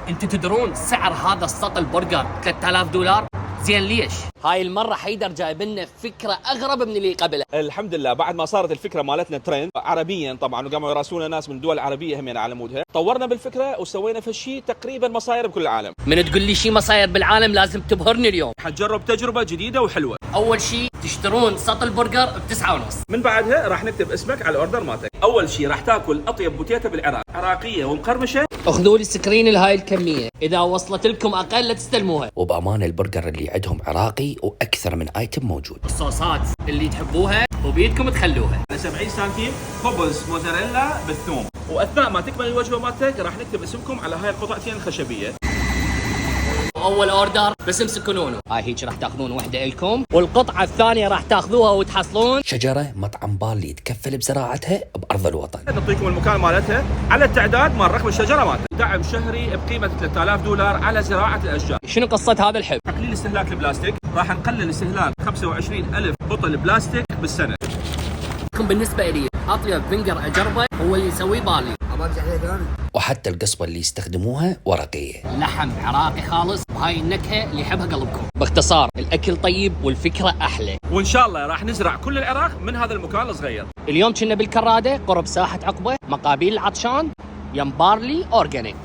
انتوا تدرون سعر هذا السطل برجر $3000؟ زين ليش؟ هاي المرة حيدر جايب لنا فكرة أغرب من اللي قبله. الحمد لله بعد ما صارت الفكره مالتنا ترند عربيا طبعا وقاموا يراسلونا ناس من الدول العربيه همين على مودها، طورنا بالفكره وسوينا في شيء تقريبا ما صاير بكل العالم. من تقول لي شيء ما صاير بالعالم لازم تبهرني اليوم. حنجرب تجربه جديده وحلوه. أول شيء تشترون سطل برجر ب9.5. من بعدها راح نكتب اسمك على الاوردر مالتك. اول شيء راح تاكل اطيب بوتيتا بالعراق، عراقيه ومقرمشه. اخذوا لي سكرين لهاي الكمية، إذا وصلت لكم أقل لا تستلموها. وبأمان البرجر اللي عندهم عراقي وأكثر من آيتم موجود. الصوصات اللي تحبوها وبيدكم تخلوها. 70 سنتيم خبز موزاريلا بالثوم. واثناء ما تكمل الوجبه مالتك راح نكتب اسمكم على هاي القطعتين الخشبيه. واول اوردر بس امسكوا نونو، هاي هيك راح تاخذون وحده لكم، والقطعه الثانيه راح تاخذوها وتحصلون شجرة مطعم بالي يتكفل بزراعتها بأرض الوطن. نعطيكم المكان مالتها على التعداد مال رقم الشجره مالتها. دعم شهري بقيمه $3000 على زراعه الاشجار. شنو قصه هذا الحب؟ تقليل استهلاك البلاستيك، راح نقلل استهلاك 25,000 بطل بلاستيك بالسنه. بالنسبه لي اطيب فنجر اجربه هو اللي يسويه بالي. وحتى القصبة اللي يستخدموها ورقية. لحم عراقي خالص وهاي النكهه اللي يحبها قلبكم. باختصار الاكل طيب والفكره احلى. وان شاء الله راح نزرع كل العراق من هذا المكان الصغير. اليوم كنا بالكراده قرب ساحه عقبه مقابل العطشان، يم بارلي اورجانيك.